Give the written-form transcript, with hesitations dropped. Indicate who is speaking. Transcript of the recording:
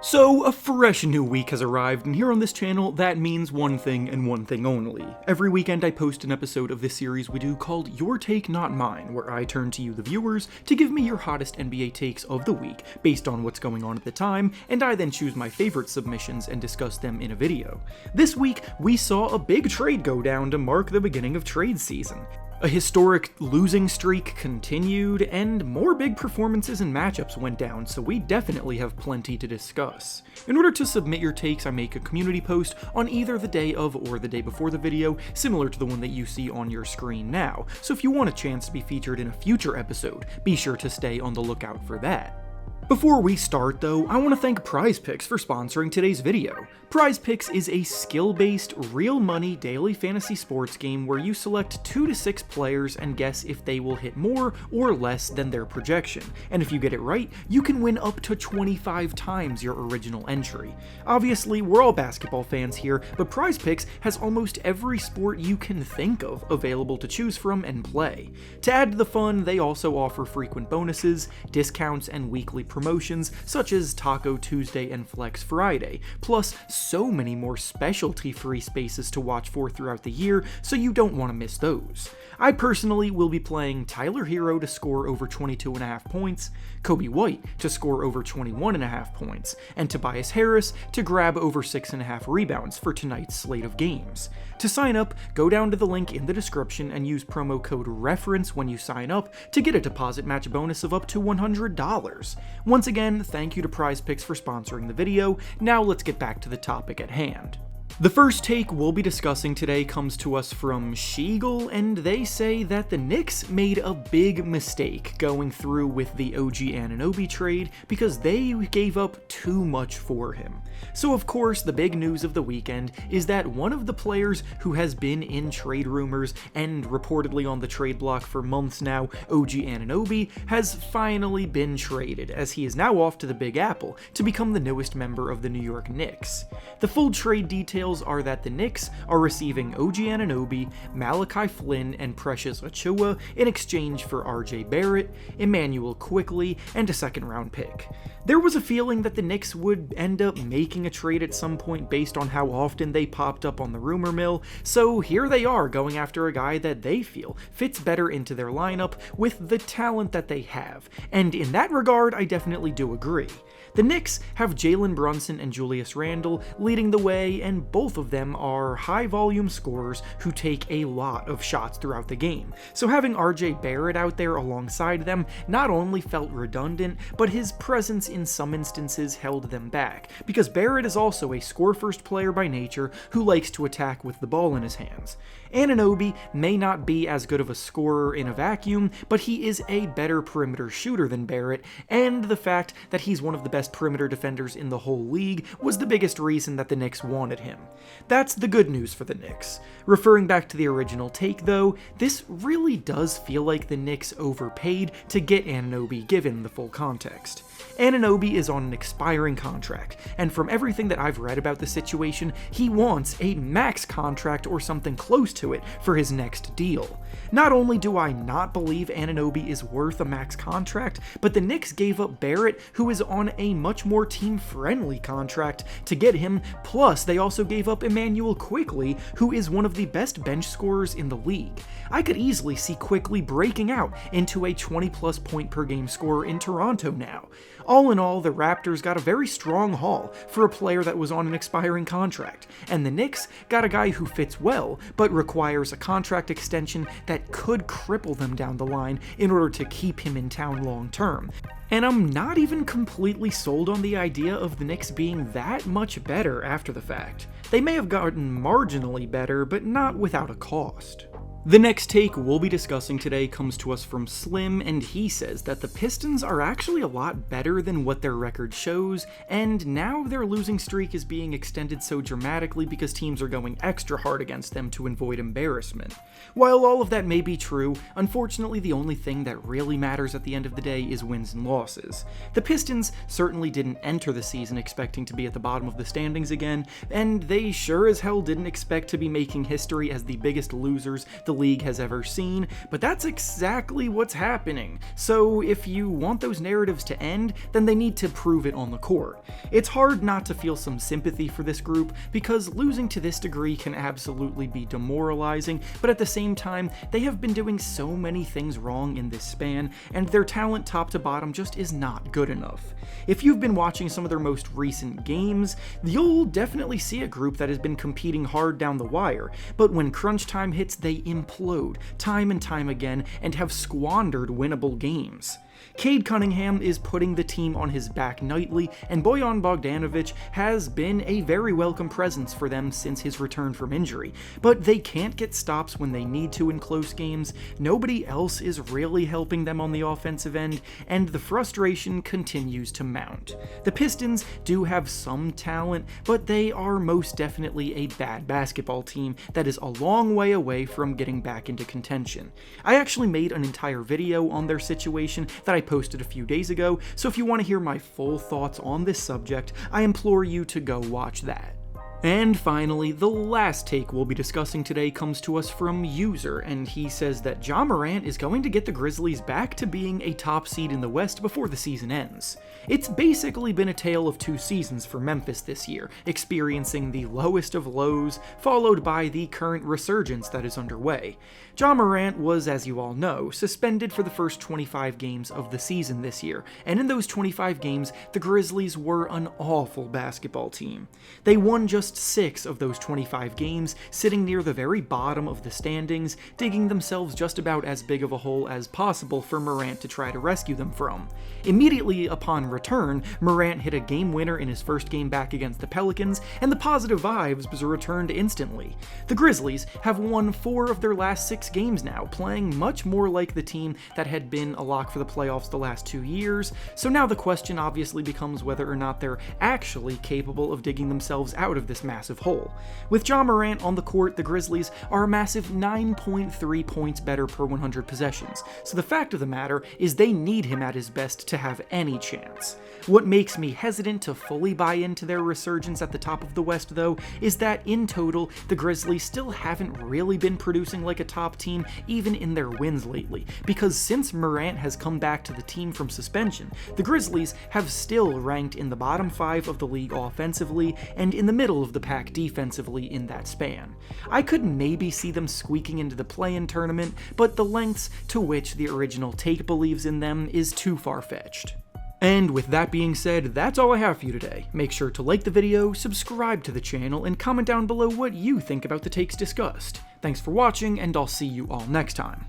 Speaker 1: So, a fresh new week has arrived, and here on this channel, that means one thing and one thing only. Every weekend I post an episode of this series we do called Your Take Not Mine, where I turn to you, the viewers, to give me your hottest NBA takes of the week, based on what's going on at the time, and I then choose my favorite submissions and discuss them in a video. This week, we saw a big trade go down to mark the beginning of trade season. A historic losing streak continued, and more big performances and matchups went down, so we definitely have plenty to discuss. In order to submit your takes, I make a community post on either the day of or the day before the video, similar to the one that you see on your screen now, so if you want a chance to be featured in a future episode, be sure to stay on the lookout for that. Before we start though, I want to thank PrizePicks for sponsoring today's video. PrizePicks is a skill-based, real-money daily fantasy sports game where you select 2 to 6 players and guess if they will hit more or less than their projection, and if you get it right, you can win up to 25 times your original entry. Obviously, we're all basketball fans here, but PrizePicks has almost every sport you can think of available to choose from and play. To add to the fun, they also offer frequent bonuses, discounts, and weekly promotions such as Taco Tuesday and Flex Friday, plus so many more specialty free spaces to watch for throughout the year, so you don't want to miss those. I personally will be playing Tyler Hero to score over 22.5 points, Kobe White to score over 21.5 points, and Tobias Harris to grab over 6.5 rebounds for tonight's slate of games. To sign up, go down to the link in the description and use promo code REFERENCE when you sign up to get a deposit match bonus of up to $100. Once again, thank you to PrizePicks for sponsoring the video. Now let's get back to the topic at hand. The first take we'll be discussing today comes to us from Sheagle, and they say that the Knicks made a big mistake going through with the OG Anunoby trade because they gave up too much for him. So of course, the big news of the weekend is that one of the players who has been in trade rumors and reportedly on the trade block for months now, OG Anunoby, has finally been traded, as he is now off to the Big Apple to become the newest member of the New York Knicks. The full trade details are that the Knicks are receiving OG Anunoby, Malachi Flynn, and Precious Achiuwa in exchange for RJ Barrett, Emmanuel Quickley, and a second-round pick. There was a feeling that the Knicks would end up making a trade at some point based on how often they popped up on the rumor mill, so here they are going after a guy that they feel fits better into their lineup with the talent that they have, and in that regard, I definitely do agree. The Knicks have Jalen Brunson and Julius Randle leading the way, and both of them are high-volume scorers who take a lot of shots throughout the game. So having RJ Barrett out there alongside them not only felt redundant, but his presence in some instances held them back, because Barrett is also a score-first player by nature who likes to attack with the ball in his hands. Anunoby may not be as good of a scorer in a vacuum, but he is a better perimeter shooter than Barrett, and the fact that he's one of the best perimeter defenders in the whole league was the biggest reason that the Knicks wanted him. That's the good news for the Knicks. Referring back to the original take though, this really does feel like the Knicks overpaid to get Anunoby given the full context. Anunoby is on an expiring contract, and from everything that I've read about the situation, he wants a max contract or something close to it for his next deal. Not only do I not believe Anunoby is worth a max contract, but the Knicks gave up Barrett, who is on a much more team-friendly contract, to get him, plus they also gave up Emmanuel Quickley, who is one of the best bench scorers in the league. I could easily see Quickley breaking out into a 20-plus point per game scorer in Toronto now. All in all, the Raptors got a very strong haul for a player that was on an expiring contract, and the Knicks got a guy who fits well, but requires a contract extension that could cripple them down the line in order to keep him in town long term. And I'm not even completely sold on the idea of the Knicks being that much better after the fact. They may have gotten marginally better, but not without a cost. The next take we'll be discussing today comes to us from Slim, and he says that the Pistons are actually a lot better than what their record shows, and now their losing streak is being extended so dramatically because teams are going extra hard against them to avoid embarrassment. While all of that may be true, unfortunately the only thing that really matters at the end of the day is wins and losses. The Pistons certainly didn't enter the season expecting to be at the bottom of the standings again, and they sure as hell didn't expect to be making history as the biggest losers the league has ever seen, but that's exactly what's happening. So if you want those narratives to end, then they need to prove it on the court. It's hard not to feel some sympathy for this group, because losing to this degree can absolutely be demoralizing, but at the same time, they have been doing so many things wrong in this span, and their talent top to bottom just is not good enough. If you've been watching some of their most recent games, you'll definitely see a group that has been competing hard down the wire, but when crunch time hits, they implode time and time again and have squandered winnable games. Cade Cunningham is putting the team on his back nightly, and Bojan Bogdanovic has been a very welcome presence for them since his return from injury, but they can't get stops when they need to in close games, nobody else is really helping them on the offensive end, and the frustration continues to mount. The Pistons do have some talent, but they are most definitely a bad basketball team that is a long way away from getting back into contention. I actually made an entire video on their situation that I posted a few days ago, so if you want to hear my full thoughts on this subject, I implore you to go watch that. And finally, the last take we'll be discussing today comes to us from User, and he says that Ja Morant is going to get the Grizzlies back to being a top seed in the West before the season ends. It's basically been a tale of two seasons for Memphis this year, experiencing the lowest of lows, followed by the current resurgence that is underway. Ja Morant was, as you all know, suspended for the first 25 games of the season this year, and in those 25 games, the Grizzlies were an awful basketball team. They won just 6 of those 25 games, sitting near the very bottom of the standings, digging themselves just about as big of a hole as possible for Morant to try to rescue them from. Immediately upon return, Morant hit a game winner in his first game back against the Pelicans, and the positive vibes returned instantly. The Grizzlies have won 4 of their last 6 games now, playing much more like the team that had been a lock for the playoffs the last 2 years, so now the question obviously becomes whether or not they're actually capable of digging themselves out of this massive hole. With Ja Morant on the court, the Grizzlies are a massive 9.3 points better per 100 possessions, so the fact of the matter is they need him at his best to have any chance. What makes me hesitant to fully buy into their resurgence at the top of the West, though, is that in total, the Grizzlies still haven't really been producing like a top team even in their wins lately, because since Morant has come back to the team from suspension, the Grizzlies have still ranked in the bottom 5 of the league offensively and in the middle of the pack defensively in that span. I could maybe see them squeaking into the play-in tournament, but the lengths to which the original take believes in them is too far-fetched. And with that being said, that's all I have for you today. Make sure to like the video, subscribe to the channel, and comment down below what you think about the takes discussed. Thanks for watching, and I'll see you all next time.